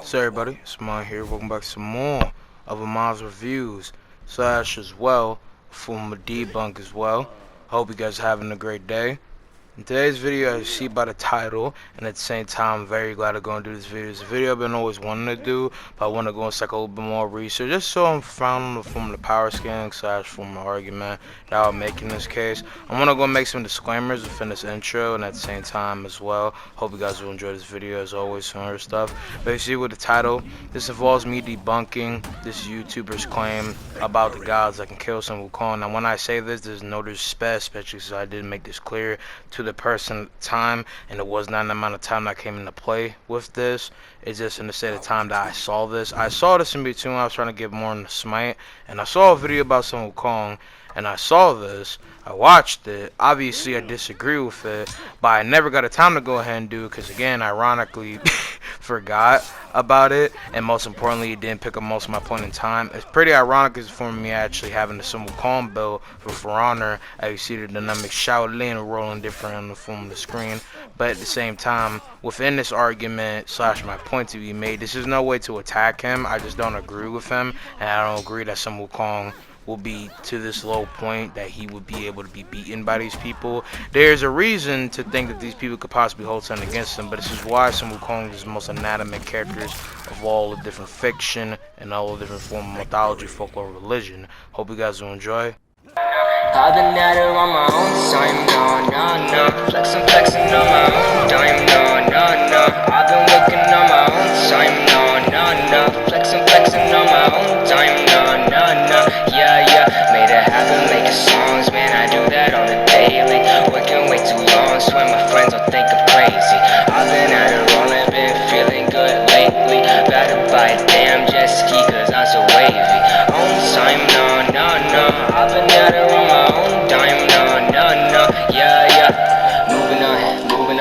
So everybody, it's Mon here. Welcome back to some more of AmonRa reviews slash as well from Debunk as well. Hope you guys are having a great day. In today's video, as you see by the title, and at the same time, I'm very glad to go and do this video. It's a video I've been always wanting to do, but I want to go and check a little bit more research, just so I'm found from the power scaling slash from the argument that I'll make in this case. I'm going to go make some disclaimers within this intro, and at the same time as well. Hope you guys will enjoy this video, as always, some other stuff. But you see with the title, this involves me debunking this YouTuber's claim about the gods that can kill some wukong. Now, when I say this, there's no disrespect, especially since I didn't make this clear to the person at the time, and it was not an amount of time that came into play with this. It's just in the state of time that I saw this. I saw this in between when I was trying to get more in the smite, and I saw a video about some wukong, and I saw this. I watched it. Obviously, I disagree with it, but I never got a time to go ahead and do it because, again, ironically, forgot about it, and most importantly, it didn't pick up most of my point in time. It's pretty ironic as for me actually having the symbol calm build for honor. As you see the dynamic Shaolin rolling different on the form of the screen, but at the same time, within this argument slash my point to be made, this is no way to attack him. I just don't agree with him, and I don't agree that some wukong will be to this low point that he would be able to be beaten by these people. There's a reason to think that these people could possibly hold something against him, but this is why some wukong is the most anatomic characters of all the different fiction and all the different forms of mythology, folklore, religion. Hope you guys will enjoy. I've been at it on my own time, no. Flexing on my own dime, no. I've been working on my own time, no. Flexing on my own dime, no. Yeah. Made it happen, making songs, man. I do that on the daily. Working way too long, swear my friends will think I'm crazy. I've been at it rolling, been feeling good lately. Better buy a damn jet ski, cause I'm so wavy. On time, no. I've been at it on my own dime, no. Yeah. Moving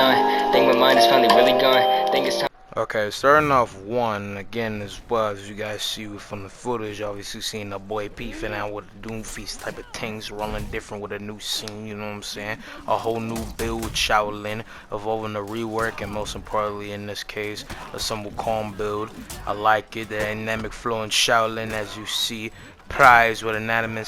on. Think my mind is finally really gone. Think it's time. Okay, starting off one, again, as well as you guys see from the footage, obviously seeing the boy beefing out with the Doomfist type of things, rolling different with a new scene, you know what I'm saying? A whole new build with Shaolin, evolving the rework, and most importantly in this case, a some wukong build. I like it, the dynamic flow in Shaolin, as you see, prize with anatomy.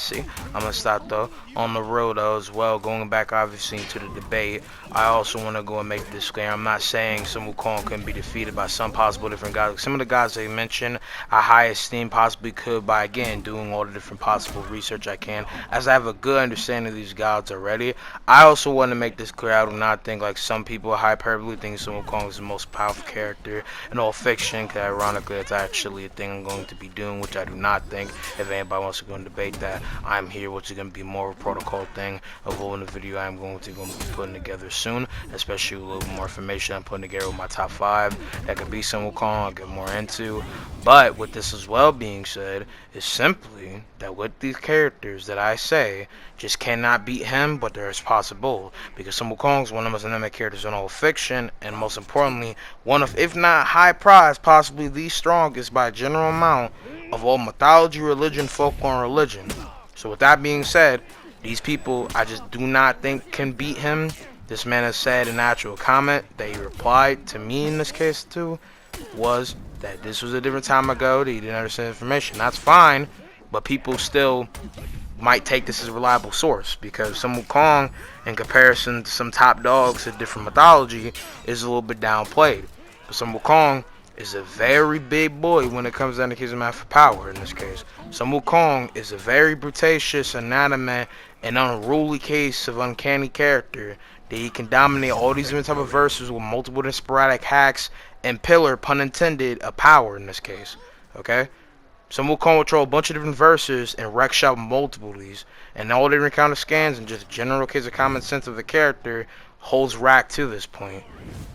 I'm gonna stop though on the road though as well, going back obviously into the debate. I also want to go and make this clear. I'm not saying some wukong can be defeated by some possible different gods. Some of the gods they mentioned I high esteem possibly could by again doing all the different possible research I can, as I have a good understanding of these gods already. I also want to make this clear. I do not think like some people hyperbole think some wukong is the most powerful character in all fiction, because ironically it's actually a thing I'm going to be doing, which I do not think. If anybody wants to go and debate that, I'm here, which is going to be more of a protocol thing of all in the video I'm going to be putting together soon, especially a little more information I'm putting together with my top 5 that could be some wukong I'll get more into. But with this as well being said, is simply that with these characters that I say just cannot beat him, but there is possible, because some wukong is one of the most dynamic characters in all fiction, and most importantly one of, if not high prize, possibly the strongest by a general amount of all mythology, religion, folklore, and religion. So with that being said, these people I just do not think can beat him. This man has said in an actual comment that he replied to me in this case too, was that this was a different time ago, that he didn't understand information. That's fine, but people still might take this as a reliable source, because some wukong in comparison to some top dogs of different mythology is a little bit downplayed. But some wukong is a very big boy when it comes down to his amount for power in this case. Some wukong is a very brutacious, inanimate, and unruly case of uncanny character that he can dominate all these different type of verses with multiple and sporadic hacks and pillar, pun intended, of power in this case. Okay? Some will control a bunch of different verses and wreck shop multiple of these, and all the different kind of scans and just general case of common sense of the character holds rack to this point.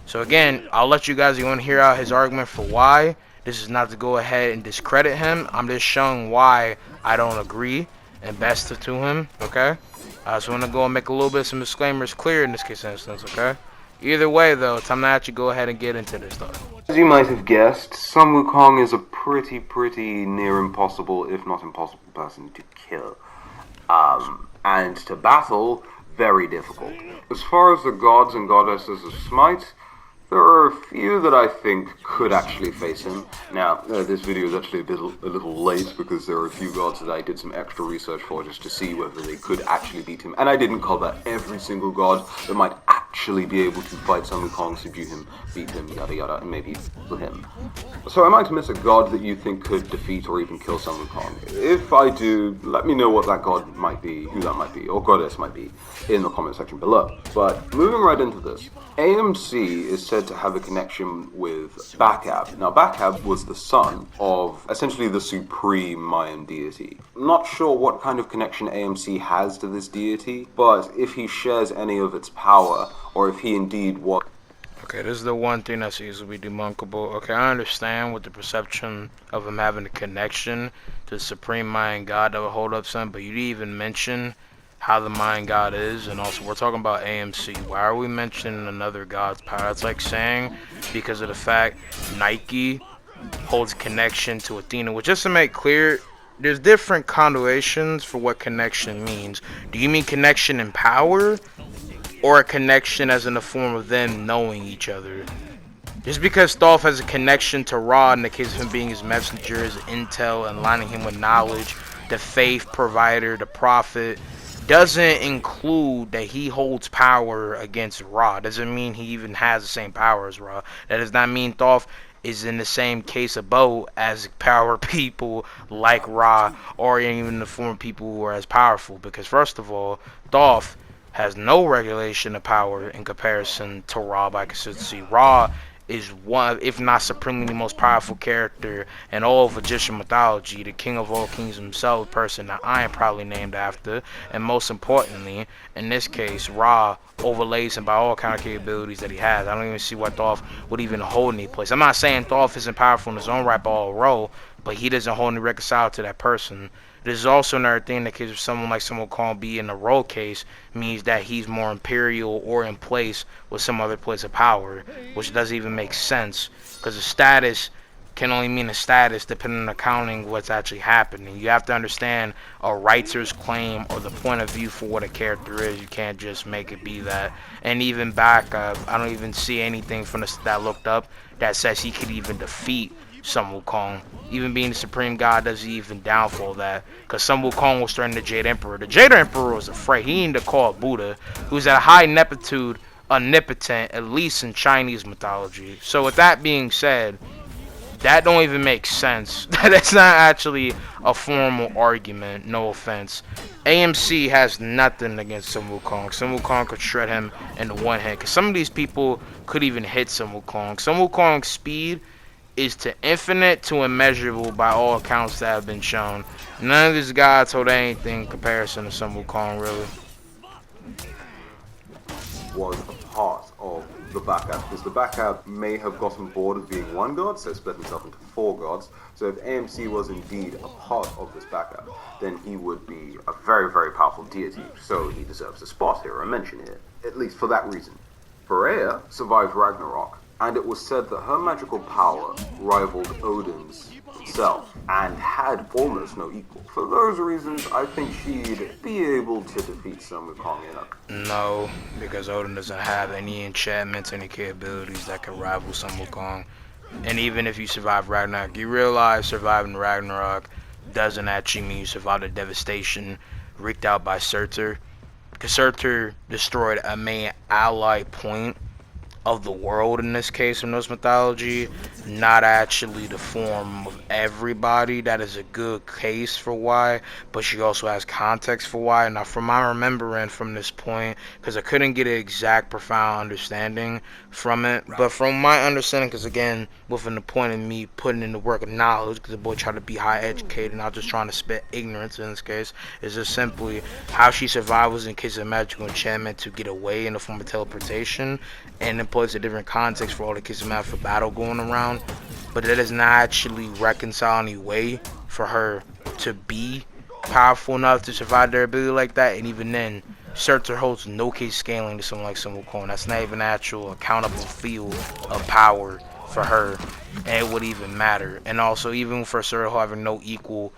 So again, I'll let you guys go and hear out his argument for why. This is not to go ahead and discredit him. I'm just showing why I don't agree and best to him, okay? I just want to go and make a little bit of some disclaimers clear in this case instance, okay? Either way though, time to actually go ahead and get into this stuff. As you might have guessed, Sun Wukong is a pretty near impossible, if not impossible, person to kill. And to battle, very difficult. As far as the gods and goddesses of Smite, There are a few that I think could actually face him. Now, this video is actually a little late because there are a few gods that I did some extra research for just to see whether they could actually beat him. And I didn't cover every single god that might actually be able to fight Sun Wukong, subdue him, beat him, yada yada, and maybe kill him. So am I to miss a god that you think could defeat or even kill Sun Wukong? If I do, let me know what that god might be, who that might be, or goddess might be, in the comment section below. But moving right into this, AMC is said to have a connection with Bakab. Now, Bakab was the son of essentially the supreme Mayan deity. Not sure what kind of connection AMC has to this deity, but if he shares any of its power, or if he indeed was... Okay, this is the one thing that's easily debunkable. Okay, I understand with the perception of him having a connection to the supreme Mayan god that would hold up something, but you didn't even mention how the Mayan god is, and also we're talking about AMC. Why are we mentioning another god's power? That's like saying because of the fact Nike holds connection to Athena, which, just to make clear, there's different connotations for what connection means. Do you mean connection in power, or a connection as in the form of them knowing each other? Just because Thoth has a connection to Ra in the case of him being his messenger, his intel, and aligning him with knowledge, the faith provider, the prophet, doesn't include that he holds power against Ra. Doesn't mean he even has the same power as Ra. That does not mean Thoth is in the same case of boat as power people like Ra, or even the form of people who are as powerful. Because first of all, Thoth has no regulation of power in comparison to Ra by consistency. Ra is one, if not supremely the most powerful character in all of Egyptian mythology, the king of all kings himself, person that I am probably named after, and most importantly, in this case, Ra overlays him by all kind of capabilities that he has. I don't even see why Thoth would even hold any place. I'm not saying Thoth isn't powerful in his own right by all role, but he doesn't hold any reconcile to that person. There's also another thing that case of someone like someone called be in the role case means that he's more imperial or in place with some other place of power, which doesn't even make sense because a status can only mean a status depending on accounting what's actually happening. You have to understand a writer's claim or the point of view for what a character is. You can't just make it be that. And even back up, I don't even see anything from the that I looked up that says he could even defeat Sun Wukong. Even being the supreme god doesn't even downfall that, because Sun Wukong was threatening the Jade Emperor. The Jade Emperor was afraid. He needed to call Buddha, who's at a high nepitude, omnipotent, at least in Chinese mythology. So with that being said, that don't even make sense. That's not actually a formal argument, no offense. AMC has nothing against Sun Wukong. Sun Wukong could shred him in one hit, because some of these people could even hit Sun Wukong. Sun Wukong's speed is to infinite to immeasurable by all accounts that have been shown. None of these gods hold anything in comparison to Sun Wukong, really. Was a part of the Bakab, because the Bakab may have gotten bored of being one god, so split himself into 4 gods. So if AMC was indeed a part of this Bakab, then he would be a very, very powerful deity. So he deserves a spot here, a mention here, at least for that reason. Freya survived Ragnarok, and it was said that her magical power rivaled Odin's itself and had almost no equal. For those reasons, I think she'd be able to defeat Sun Wukong in a... No, because Odin doesn't have any enchantments, any capabilities that could rival Sun Wukong. And even if you survive Ragnarok, you realize surviving Ragnarok doesn't actually mean you survive the devastation wreaked out by Surtur. Because Surtur destroyed a main ally point of the world in this case in Norse mythology, not actually the form of everybody. That is a good case for why, but she also has context for why. Now from my remembering from this point, because I couldn't get an exact profound understanding from it, but from my understanding, because again, within the point of me putting in the work of knowledge, because the boy tried to be high educated, not just trying to spit ignorance in this case, is just simply how she survived was in case of magical enchantment to get away in the form of teleportation, and employs a different context for all the cases of matter for battle going around, but that does not actually reconcile any way for her to be powerful enough to survive their ability like that. And even then, Surtur holds no case scaling to someone like Sun Wukong. That's not even an actual accountable field of power for her, and it would even matter. And also, even for Surtur having no equal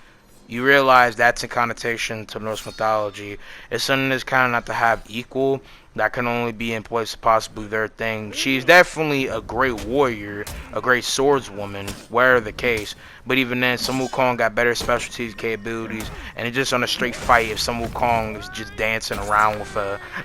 you realize that's a connotation to Norse mythology. It's something that's kind of not to have equal. That can only be in place of possibly their thing. She's definitely a great warrior, a great swordswoman, whatever the case. But even then, some Wukong got better specialties, capabilities, and it's just on a straight fight. If some Wukong is just dancing around with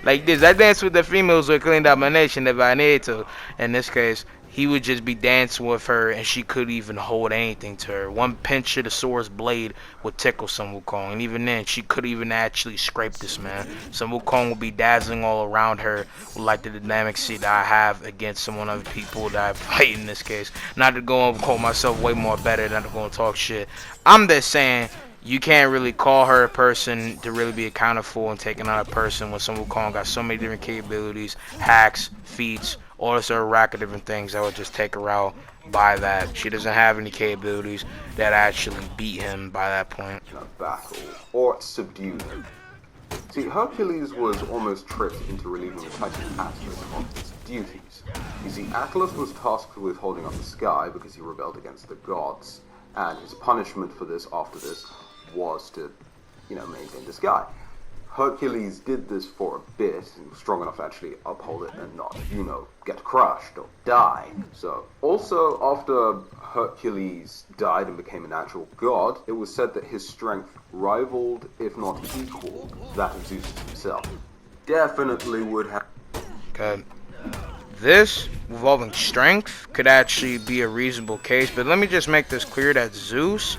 like this, I dance with the females with clean domination if I need to. In this case, he would just be dancing with her, and she couldn't even hold anything to her. One pinch of the sword's blade would tickle some Wukong, and even then, she couldn't even actually scrape this man. Some Wukong would be dazzling all around her, like the dynamic seat that I have against some other people that I fight in this case. Not to go and call myself way more better, not to go and talk shit. I'm just saying, you can't really call her a person to really be accounted for and taking out a person when some Wukong got so many different capabilities, hacks, feats, all this other rack of different things that would just take her out by that. She doesn't have any capabilities that actually beat him by that point. Battle or subdue him. See, Hercules was almost tricked into relieving the Titan Atlas of his duties. You see, Atlas was tasked with holding up the sky because he rebelled against the gods, and his punishment for this after this was to, maintain the sky. Hercules did this for a bit, and was strong enough to actually uphold it and not, get crushed or die. So, also after Hercules died and became an actual god, it was said that his strength rivaled, if not equaled, that of Zeus himself. Definitely would have. Okay. This, involving strength, could actually be a reasonable case, but let me just make this clear that Zeus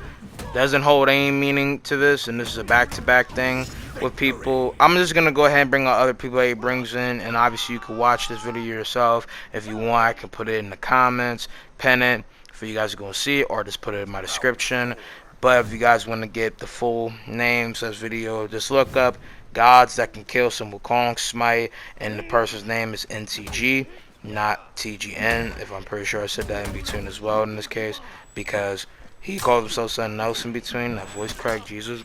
doesn't hold any meaning to this, and this is a back-to-back thing with people. I'm just gonna go ahead and bring out other people that he brings in, and obviously you can watch this video yourself if you want. I can put it in the comments, pin it for you guys to go and see it, or just put it in my description. But if you guys want to get the full names of this video, just look up gods that can kill some Wukong smite, and the person's name is NTG, not TGN, if I'm pretty sure I said that in between as well in this case, because he called himself something else in between. That voice crack, Jesus.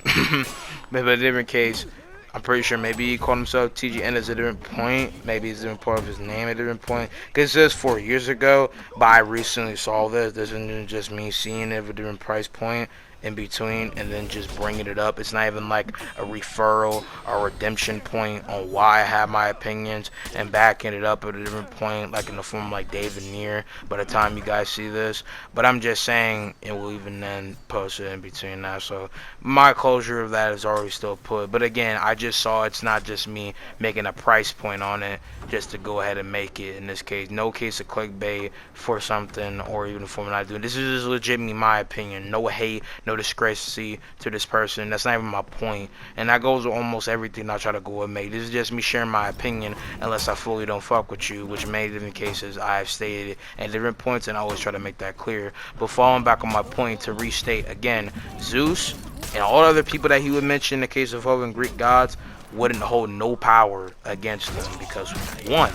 But in a different case, I'm pretty sure maybe he called himself TGN as a different point. Maybe it's a different part of his name at a different point. Because this is 4 years ago, but I recently saw this. This isn't just me seeing it at a different price point in between and then just bringing it up. It's not even like a referral or redemption point on why I have my opinions and backing it up at a different point, like in the form like David Near by the time you guys see this. But I'm just saying it will even then post it in between now, so my closure of that is already still put. But again, I just saw it's not just me making a price point on it just to go ahead and make it. In this case, no case of clickbait for something or even for what I do. This is legitimately my opinion. No hate, no discrepancy to this person. That's not even my point, and that goes with almost everything I try to go and make. This is just me sharing my opinion, unless I fully don't fuck with you, which in many different cases I have stated at different points, and I always try to make that clear. But falling back on my point to restate again, Zeus and all other people that he would mention in the case of other Greek gods wouldn't hold no power against them, because one,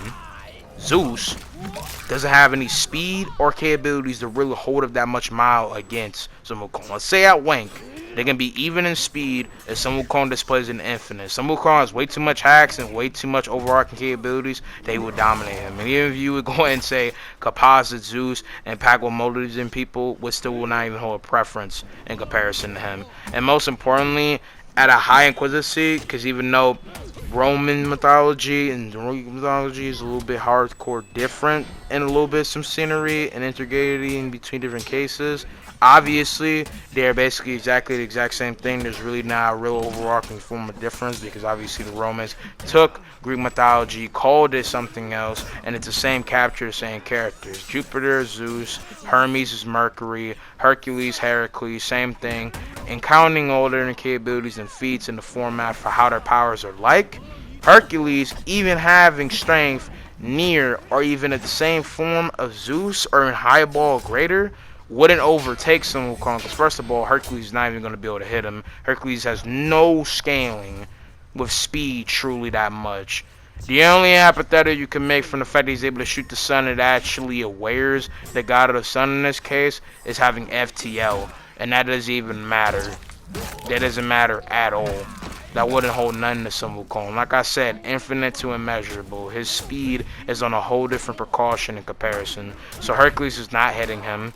Zeus doesn't have any speed or capabilities to really hold up that much mile against some Wukong. Let's say at Wank, they can be even in speed as some Wukong displays in infinite. Some Wukong has way too much hacks and way too much overarching capabilities. They would dominate him. And even if you would go ahead and say composite Zeus and pack with multitudes in people, would still will not even hold a preference in comparison to him. And most importantly, at a high inquisicy, because even though Roman mythology and Greek mythology is a little bit hardcore different, and a little bit some scenery and integrity in between different cases, obviously they're basically exactly the exact same thing. There's really not a real overarching form of difference, because obviously the Romans took Greek mythology, called it something else, and it's the same capture, same characters. Jupiter is Zeus, Hermes is Mercury, Hercules, Heracles, same thing. And counting all their capabilities and feats in the format for how their powers are like, Hercules, even having strength near or even at the same form of Zeus or in highball greater, wouldn't overtake some Wukong. Because first of all, Hercules is not even going to be able to hit him. Hercules has no scaling with speed truly that much. The only hypothetical you can make from the fact that he's able to shoot the sun and actually awares the god of the sun in this case is having FTL. And that doesn't even matter. That doesn't matter at all. That wouldn't hold none to some Wukong. Like I said, infinite to immeasurable. His speed is on a whole different precaution in comparison. So Hercules is not hitting him.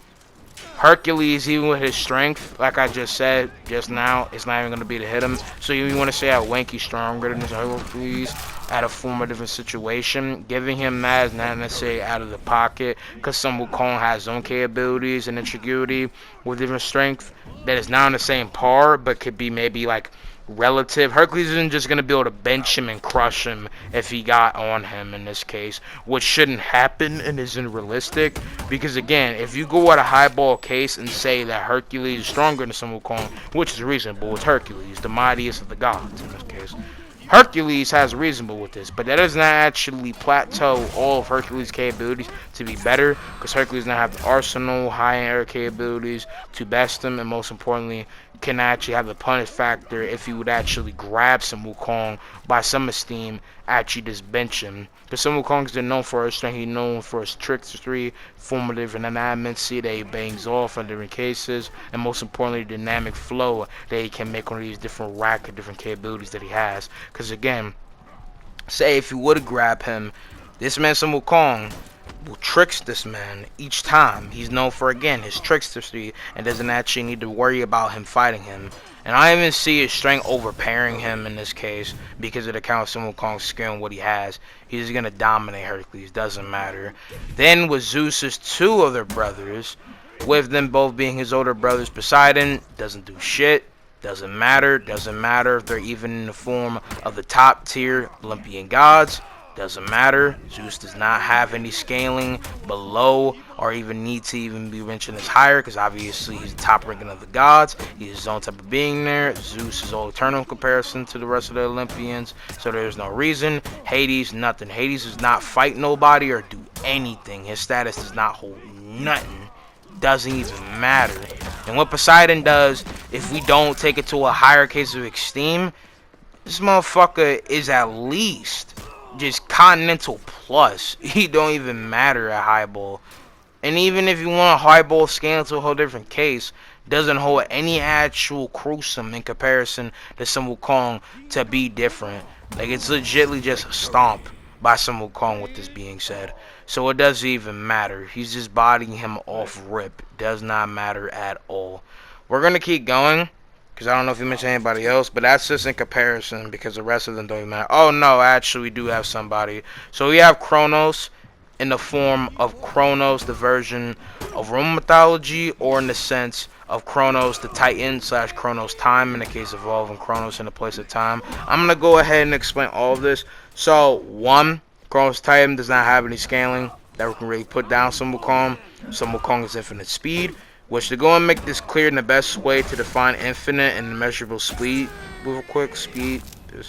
Hercules, even with his strength, like I just said just now, it's not even going to be to hit him. So you want to say how Wanky's stronger than this Hercules at a form of different situation. Giving him that is not necessarily out of the pocket, because some Wukong has his own capabilities and integrity with different strength that is not on the same par, but could be maybe like relative. Hercules isn't just going to be able to bench him and crush him if he got on him in this case, which shouldn't happen and isn't realistic, because again, if you go at a highball case and say that Hercules is stronger than some Wukong, which is reasonable, it's Hercules, the mightiest of the gods in this case. Hercules has reasonable with this, but that does not actually plateau all of Hercules' capabilities to be better, because Hercules now have the arsenal, high air capabilities to best him, and most importantly, can actually have the punish factor if he would actually grab some Wukong by some esteem, actually just bench him. Because some Wukongs are known for his strength, he's known for his trickstery, formative and adamancy that he bangs off in different cases, and most importantly, the dynamic flow that he can make on these different rack of different capabilities that he has. Because again, say if you would have grabbed him, this man some Wukong will tricks this man each time. He's known for, again, his trickstery, and doesn't actually need to worry about him fighting him. And I even see his strength overpowering him in this case, because of the count of Sun Wukong's skill and what he has. He's gonna dominate Hercules, doesn't matter. Then with Zeus's two other brothers, with them both being his older brothers, Poseidon doesn't do shit. Doesn't matter if they're even in the form of the top tier Olympian gods. Doesn't matter. Zeus does not have any scaling below, or even need to even be mentioned as higher, because obviously he's the top ranking of the gods. He's his own type of being there. Zeus is all eternal in comparison to the rest of the Olympians, so there's no reason. Hades, nothing. Hades does not fight nobody or do anything. His status does not hold nothing. Doesn't even matter. And what Poseidon does, if we don't take it to a higher case of esteem, this motherfucker is at least just continental plus. He don't even matter at highball. And even if you want a highball scale to a whole different case, doesn't hold any actual crucium in comparison to some Wukong to be different. Like, it's legitly just a stomp by some Wukong with this being said. So it doesn't even matter. He's just bodying him off rip. Does not matter at all. We're gonna keep going, because I don't know if you mentioned anybody else, but that's just in comparison, because the rest of them don't even matter. Oh no, actually we do have somebody. So we have Kronos in the form of Kronos, the version of Roman mythology, or in the sense of Kronos the Titan / Kronos time, in the case of evolving Kronos in the place of time. I'm going to go ahead and explain all of this. So, 1, Kronos Titan does not have any scaling that we can really put down some Wukong. Some Wukong is infinite speed, which, to go and make this clear in the best way to define infinite and immeasurable speed, real quick, speed, okay,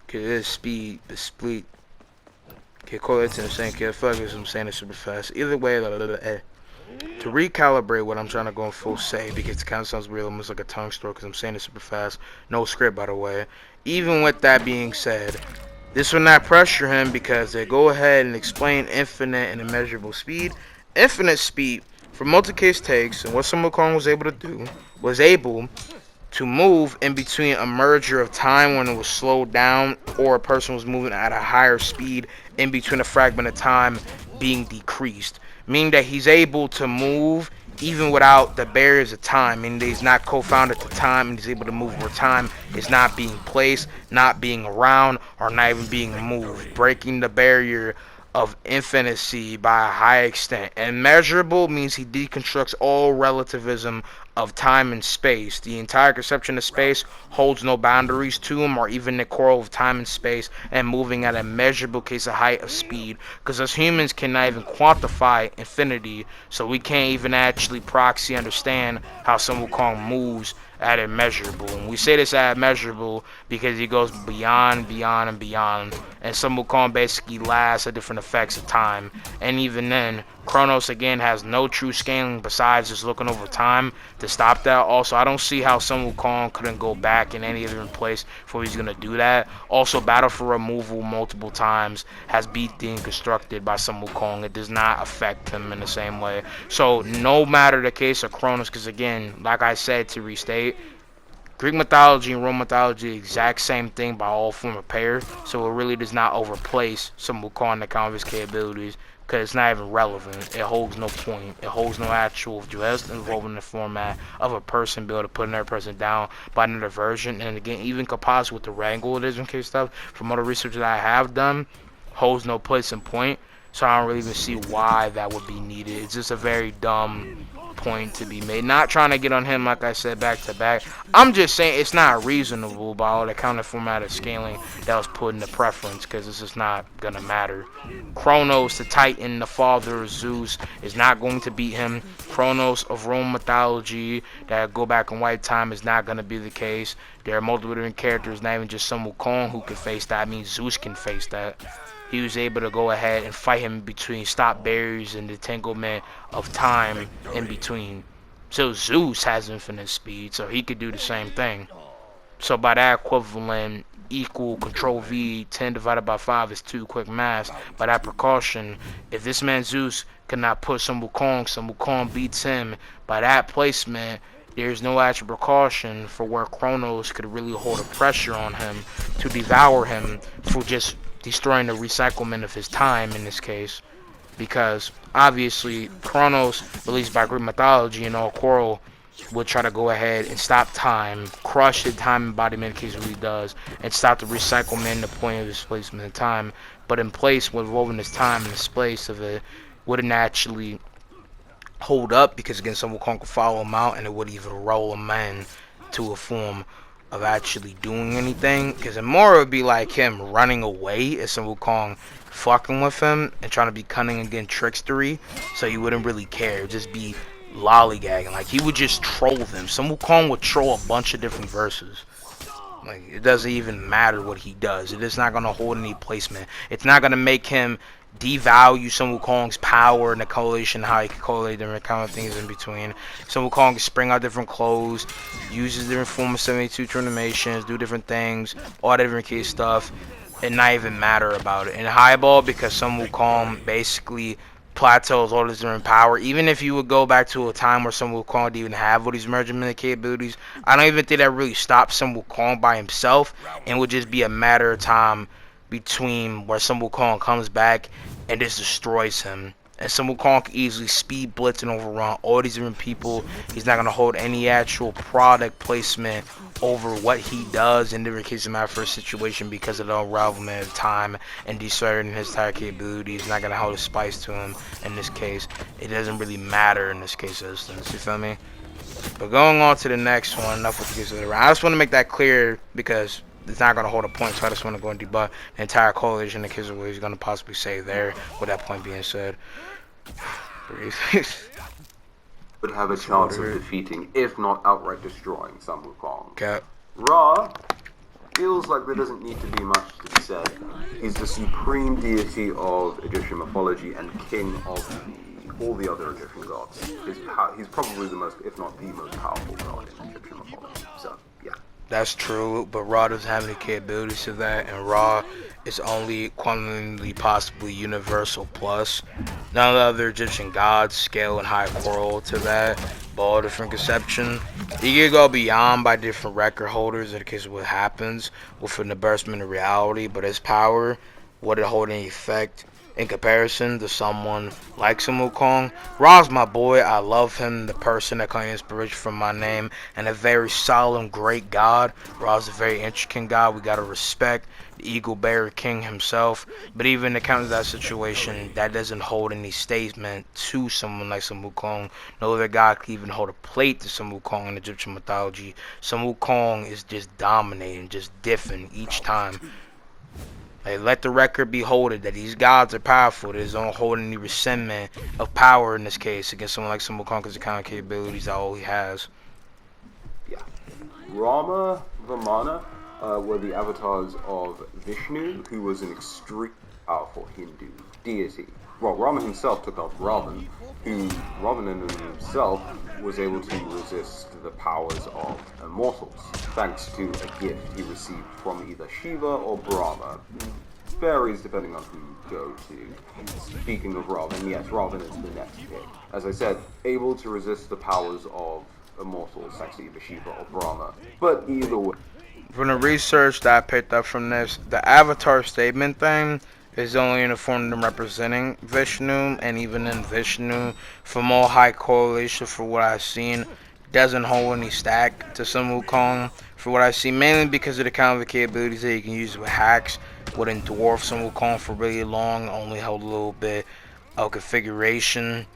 it is speed, the speed. Okay, call it to the same kid. Fuck it, I'm saying it super fast. Either way, to recalibrate what I'm trying to go in full say, because it kind of sounds real, almost like a tongue stroke, because I'm saying it super fast. No script, by the way. Even with that being said, this will not pressure him, because they go ahead and explain infinite and immeasurable speed. Infinite speed, for multi-case takes, and what some Wukong was able to do, was able to move in between a merger of time when it was slowed down, or a person was moving at a higher speed in between a fragment of time being decreased, meaning that he's able to move even without the barriers of time, meaning that he's not co-founded to time, and he's able to move where time is not being placed, not being around, or not even being moved, breaking the barrier of infinity by a high extent. And measurable means he deconstructs all relativism of time and space. The entire conception of space holds no boundaries to him, or even the core of time and space, and moving at a measurable case of height of speed. Because us humans cannot even quantify infinity, so we can't even actually proxy understand how some Wukong moves at immeasurable. And we say this at immeasurable because he goes beyond, beyond, and beyond. And some Wukong basically lasts at different effects of time. And even then, Kronos again has no true scaling besides just looking over time to stop that. Also, I don't see how some Wukong couldn't go back in any different place before he's gonna do that. Also, battle for removal multiple times has being constructed by some Wukong. It does not affect him in the same way. So no matter the case of Kronos, because again, like I said, to restate, Greek mythology and Roman mythology, the exact same thing by all form of pair, so it really does not overplace some Wukong to count of his capabilities, because it's not even relevant. It holds no point. It holds no actual just involving the format of a person being able to put another person down by another version. And again, even composite with the wrangle it is in case stuff from other research that I have done, holds no place and point. So I don't really even see why that would be needed. It's just a very dumb point to be made. Not trying to get on him, like I said, back to back. I'm just saying it's not reasonable by all the counter formatted scaling that was put into preference, because it's just not gonna matter. Kronos, the Titan, the father of Zeus, is not going to beat him. Kronos of Roman mythology that go back in white time is not gonna be the case. There are multiple different characters, not even just Sun Wukong, who can face that. I mean, Zeus can face that. He was able to go ahead and fight him between stop barriers and the entanglement of time in between. So Zeus has infinite speed, so he could do the same thing. So by that equivalent, equal control V 10 divided by 5 is 2 quick math. By that precaution, if this man Zeus could not put Sun Wukong beats him. By that placement, there's no actual precaution for where Kronos could really hold a pressure on him to devour him for just destroying the recyclement of his time in this case. Because obviously Kronos, released by Greek mythology and all quarrel, would try to go ahead and stop time, crush the time embodiment in case what he does, and stop the recyclement, the point of displacement of time. But in place, with woven this time in the space of it, wouldn't actually hold up, because again, someone could follow him out, and it would even roll him in to a form of actually doing anything. Because AmonRa would be like him running away as Sun Wukong fucking with him and trying to be cunning against trickstery, so he wouldn't really care. It'd just be lollygagging. Like, he would just troll them. Sun Wukong would troll a bunch of different verses. Like, it doesn't even matter what he does. It is not going to hold any placement. It's not going to make him devalue Sun Wukong's power and the coalition, how he can collate different kind of things in between. Sun Wukong can spring out different clothes, uses different form of 72 animations, do different things, all that different case stuff, and not even matter about it. In Highball, because Sun Wukong basically plateaus all this different power, even if you would go back to a time where Sun Wukong didn't even have all these measurement capabilities, I don't even think that really stops Sun Wukong by himself, and would just be a matter of time between where Sun Wukong comes back and just destroys him. And Sun Wukong can easily speed, blitz, and overrun all these different people. He's not going to hold any actual product placement over what he does in different cases matter for a situation, because of the unravelment of time and decerting his entire capabilities. He's not going to hold a spice to him in this case. It doesn't really matter in this case instance, you feel me? But going on to the next one, enough with the case of the round. I just want to make that clear, because it's not going to hold a point, so I just want to go and debug the entire coalition in case of what he's going to possibly say there, with that point being said. Would have a chance of defeating, if not outright destroying, Sun Wukong. Okay. Ra feels like there doesn't need to be much to be said. He's the supreme deity of Egyptian mythology and king of all the other Egyptian gods. He's probably the most, if not the most powerful god in Egyptian mythology. So, yeah. That's true, but Ra doesn't have any capabilities to that, and Ra is only quantumly possibly universal plus. None of the other Egyptian gods scale and high quarrel to that, but all different conception. You can go beyond by different record holders in the case of what happens with an embarrassment of reality, but his power wouldn't hold any effect in comparison to someone like Sun Wukong. Ra's my boy. I love him, the person that claims inspiration from my name, and a very solemn, great god. Ra's a very intricate god. We gotta respect the Eagle Bearer King himself. But even in account of that situation, that doesn't hold any statement to someone like Sun Wukong. No other god can even hold a plate to Sun Wukong in Egyptian mythology. Sun Wukong is just dominating, just different each time. Like, let the record be holded that these gods are powerful. They don't hold any resentment of power in this case against someone like Sun Wukong, because the kind of capabilities that all he has. Yeah. Rama, Vamana were the avatars of Vishnu, who was an extremely powerful Hindu deity. Well, Rama himself took out Ravan, who Ravan himself was able to resist the powers of immortals, thanks to a gift he received from either Shiva or Brahma. Varies depending on who you go to. Speaking of Ravan, yes, Ravan is the next pick. As I said, able to resist the powers of immortals, thanks to either Shiva or Brahma. But either way. From the research that I picked up from this, the avatar statement thing is only in the form of them representing Vishnu, and even in Vishnu, from all high correlation for what I've seen, doesn't hold any stack to some Wukong. For what I see, mainly because of the kind of capabilities that you can use with hacks, wouldn't dwarf some Wukong for really long, only held a little bit of configuration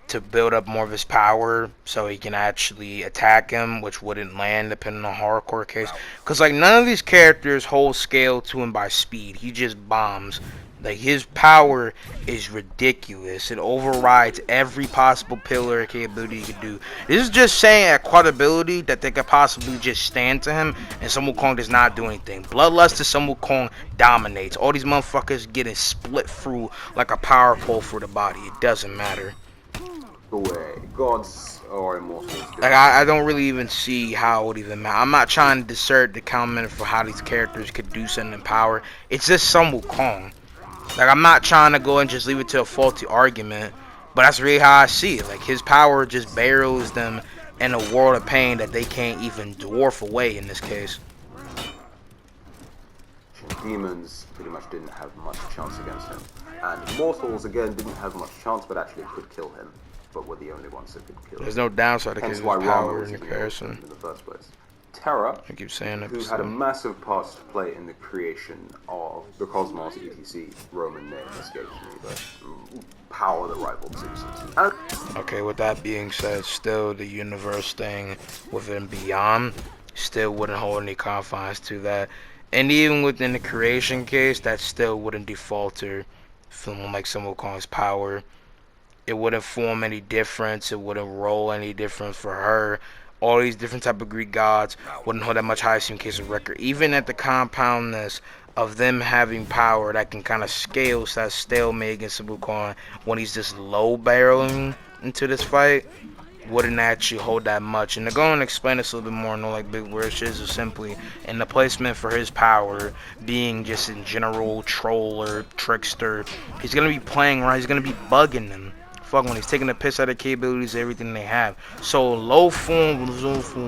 to build up more of his power so he can actually attack him, which wouldn't land depending on hardcore case. Because like none of these characters hold scale to him by speed. He just bombs. Like his power is ridiculous. It overrides every possible pillar or capability he could do. This is just saying at quad ability that they could possibly just stand to him, and Sun Wukong does not do anything. Bloodlust to Sun Wukong dominates. All these motherfuckers getting split through like a power pole for the body. It doesn't matter. Away. Gods or immortals. Like I don't really even see how it would even matter. I'm not trying to dissert the comment for how these characters could do something in power. It's just Sun Wukong. Like I'm not trying to go and just leave it to a faulty argument, but that's really how I see it. Like his power just barrels them in a world of pain that they can't even dwarf away in this case. Demons pretty much didn't have much chance against him, and mortals again didn't have much chance, but actually could kill him. But were the only ones that could kill him. There's no downside to his power in comparison. In the first place. Terra, I keep saying that, who had a massive part to play in the creation of the Cosmos etc. Roman name escapes me, but power that rivaled Zeus. Okay, with that being said, still the universe thing within Beyond still wouldn't hold any confines to that. And even within the creation case, that still wouldn't defaulter from like Sun Wukong's power. It wouldn't form any difference. It wouldn't roll any different for her. All these different type of Greek gods wouldn't hold that much high in case of record. Even at the compoundness of them having power that can kind of scale that stalemate against Wukong when he's just low barreling into this fight, wouldn't actually hold that much. And to go and explain this a little bit more, no like big words, is simply in the placement for his power being just in general troller, trickster. He's gonna be playing right. He's gonna be bugging them. Fuck when he's taking the piss out of capabilities, everything they have. So low form,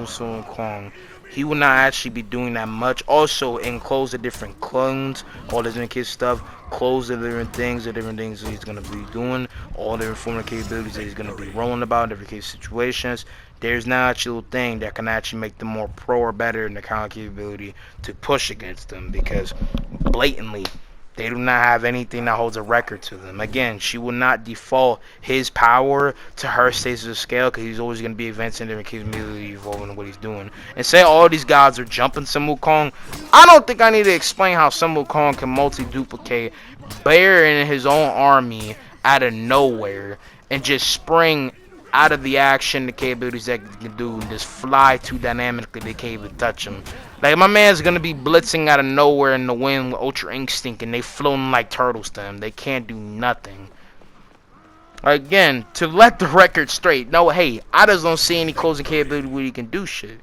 Sun Wukong, he will not actually be doing that much. Also, enclose the different clones, all the different kid stuff, close the different things that he's gonna be doing, all the different form of capabilities that he's gonna be rolling about, different case situations. There's now actual thing that can actually make them more pro or better in the kind of capability to push against them, because blatantly they do not have anything that holds a record to them. Again, she will not default his power to her status of scale, because he's always going to be advancing different kids, immediately evolving what he's doing. And say all these gods are jumping Sun Wukong, I don't think I need to explain how Sun Wukong can multi-duplicate, bear in his own army out of nowhere, and just spring out of the action the capabilities that he can do, and just fly too dynamically they can't even touch him. Like my man's gonna be blitzing out of nowhere in the wind with Ultra Instinct, and they floating like turtles to him. They can't do nothing. Again, to let the record straight, no, hey, I just don't see any closing capability where he can do shit.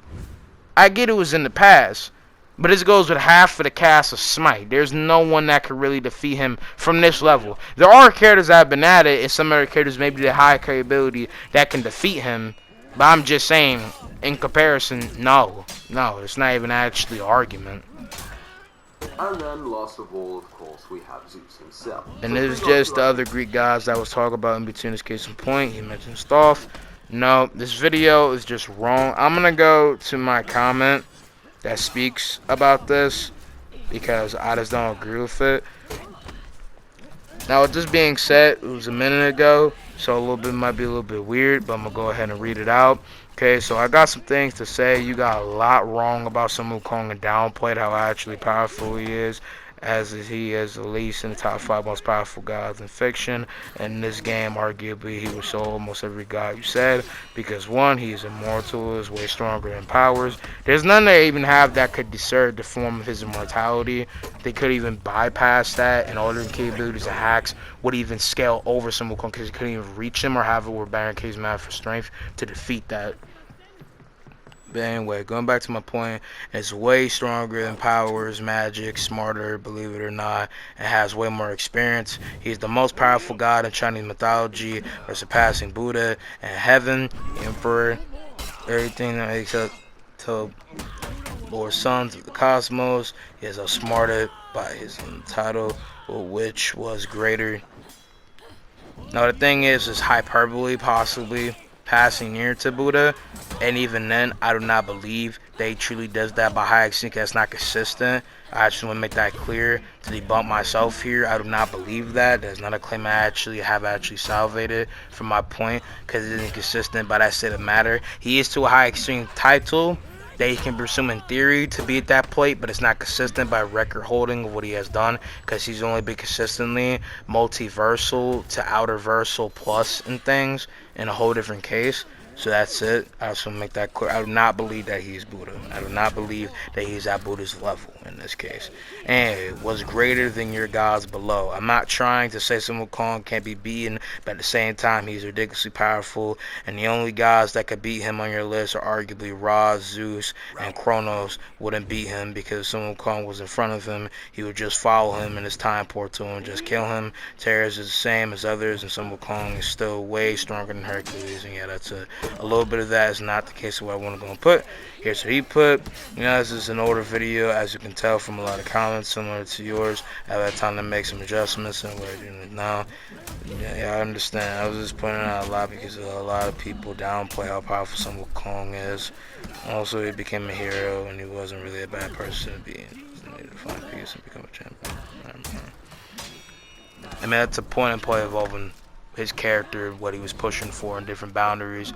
I get it was in the past, but this goes with half of the cast of Smite. There's no one that can really defeat him from this level. There are characters that have been at it, and some other characters maybe the high capability that can defeat him. But I'm just saying, in comparison, no, it's not even actually an argument. And then, last of all, of course, we have Zeus himself. And there's just the other Greek gods that was talked about in between this case in point. He mentioned stuff. No, this video is just wrong. I'm gonna go to my comment that speaks about this, because I just don't agree with it. Now, with this being said, it was a minute ago, so a little bit might be a little bit weird, but I'm gonna go ahead and read it out. Okay, so I got some things to say. You got a lot wrong about Sun Wukong and downplayed how actually powerful he is, as he is at least in the top 5 most powerful gods in fiction. In this game, arguably, he will show almost every god you said, because one, he is immortal, is way stronger than powers. There's none they even have that could discern the form of his immortality. They could even bypass that, and all their capabilities and hacks would even scale over Sun Wukong, because he couldn't even reach him or have it where Baron K's mad for strength to defeat that. But anyway, going back to my point, it's way stronger than powers, magic, smarter, believe it or not, and has way more experience. He's the most powerful god in Chinese mythology, or surpassing Buddha and heaven, emperor, everything except to Lord Sons of the Cosmos. He is outsmarted by his own title. which was greater. Now the thing is hyperbole possibly passing near to Buddha, and even then, I do not believe that he truly does that by high extinct. That's not consistent. I just want to make that clear to debunk myself here. I do not believe that. That's not a claim I have salvated from my point, because it isn't consistent. But that said, it matter. He is to a high extreme title that he can presume in theory to be at that plate, but it's not consistent by record holding of what he has done, because he's only been consistently multiversal to outerversal plus and things in a whole different case. So that's it. I just want to make that clear. I do not believe that he is Buddha. I do not believe that he is at Buddha's level in this case. And was greater than your gods below. I'm not trying to say Sun Wukong can't be beaten, but at the same time, he's ridiculously powerful. And the only gods that could beat him on your list are arguably Ra, Zeus, and Kronos wouldn't beat him, because Sun Wukong was in front of him. He would just follow him in his time portal and just kill him. Terrors is the same as others, and Sun Wukong is still way stronger than Hercules. And yeah, that's it. A little bit of that is not the case of what I want to go and put. Here's what he put. You know, this is an older video, as you can tell from a lot of comments similar to yours. I had time to make some adjustments, and we're doing it now. Yeah, I understand. I was just pointing out a lot because a lot of people downplay how powerful Sun Wukong is. Also, he became a hero, and he wasn't really a bad person to be. He needed to find peace and become a champion. I mean, that's a point and play involving his character, what he was pushing for, and different boundaries.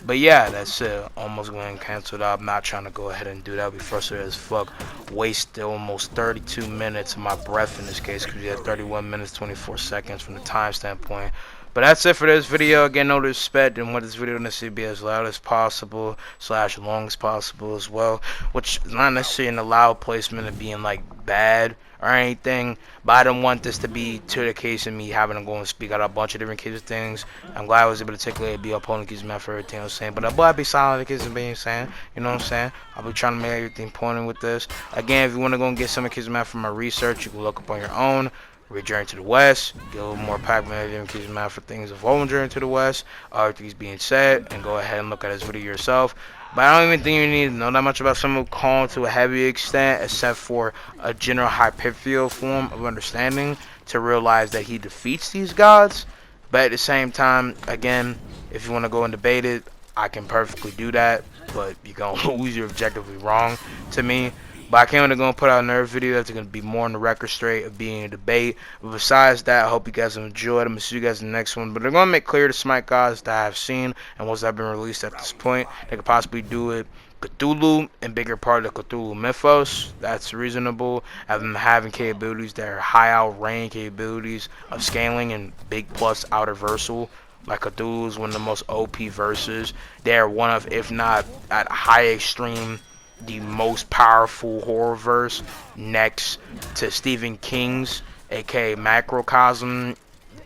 But yeah, that's it. Almost going to cancel it out. I'm not trying to go ahead and do that. I'll be frustrated as fuck. Wasted almost 32 minutes of my breath in this case, because we had 31 minutes 24 seconds from the time standpoint. But that's it for this video. Again, no disrespect, and want this video to be as loud as possible / long as possible as well, which is not necessarily in the loud placement of being like bad or anything, but I don't want this to be to the case of me having to go and speak out a bunch of different cases of things. I'm glad I was able to articulate, be opponent gives me for everything I was saying, but I'll be silent in case of being saying, you know what I'm saying? I'll be trying to make everything pointing with this. Again, if you want to go and get some of the cases from my research, you can look up on your own. Read Journey to the West, get a little more Pac-Man for things involving Journey to the West. Other things being said, and go ahead and look at this video yourself. But I don't even think you need to know that much about Sun Wukong to a heavy extent, except for a general hyperphysical form of understanding to realize that he defeats these gods. But at the same time, again, if you want to go and debate it, I can perfectly do that. But you're going to lose, you're objectively wrong to me. But I came to go and put out another video that's going to be more on the record straight of being a debate. But besides that, I hope you guys have enjoyed. I'm going to see you guys in the next one. But they're going to make clear the smite gods that I've seen and ones that have been released at this point. They could possibly do it Cthulhu and bigger part of the Cthulhu mythos. That's reasonable. Having capabilities that are high outrange capabilities of scaling and big plus outer versal. Like Cthulhu is one of the most OP verses. They're one of, if not at high extreme, the most powerful horror verse next to Stephen King's, aka Macrocosm,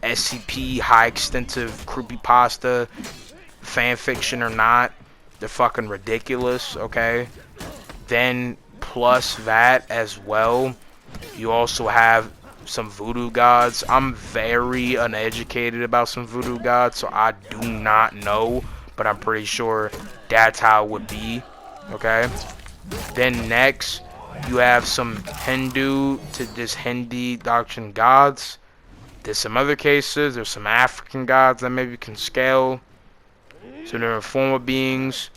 SCP, high extensive creepypasta, fanfiction or not, they're fucking ridiculous, okay? Then plus that as well, you also have some voodoo gods. I'm very uneducated about some voodoo gods, so I do not know, but I'm pretty sure that's how it would be, okay? Then next, you have some Hindu to this Hindi doctrine gods. There's some other cases. There's some African gods that maybe can scale. So there are former beings,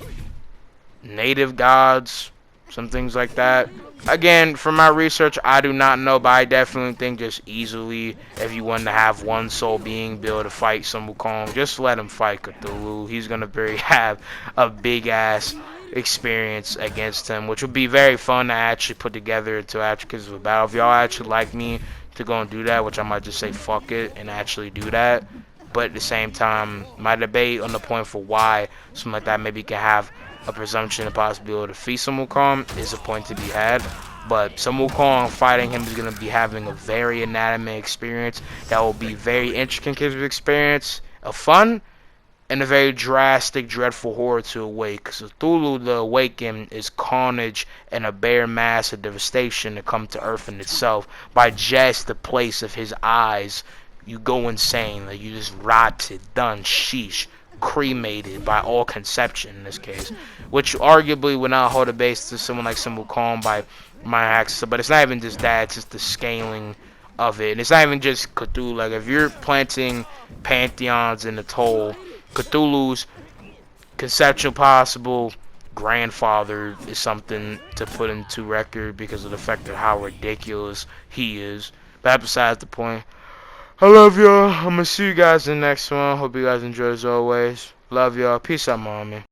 native gods, some things like that. Again, from my research, I do not know, but I definitely think just easily, if you want to have one soul being be able to fight Sun Wukong, just let him fight Cthulhu. He's gonna have a big ass experience against him, which would be very fun to actually put together into attributes of a battle. If y'all actually like me to go and do that, which I might just say fuck it and actually do that. But at the same time, my debate on the point for why something like that maybe can have a presumption and possibility to defeat Sun Wukong is a point to be had. But Sun Wukong fighting him is going to be having a very anatomy experience that will be very intricate experience of fun and a very drastic, dreadful horror to awake. Because Cthulhu, the awaken, is carnage and a bare mass of devastation to come to Earth in itself. By just the place of his eyes, you go insane. Like, you just rotted, done, sheesh, cremated by all conception in this case. Which arguably would not hold a base to someone like Sun Wukong by my access. But it's not even just that, it's just the scaling of it. And it's not even just Cthulhu. Like, if you're planting pantheons in the toll, Cthulhu's conceptual possible grandfather is something to put into record because of the fact of how ridiculous he is. But besides the point, I love y'all. I'm gonna see you guys in the next one. Hope you guys enjoy as always. Love y'all. Peace out, mommy.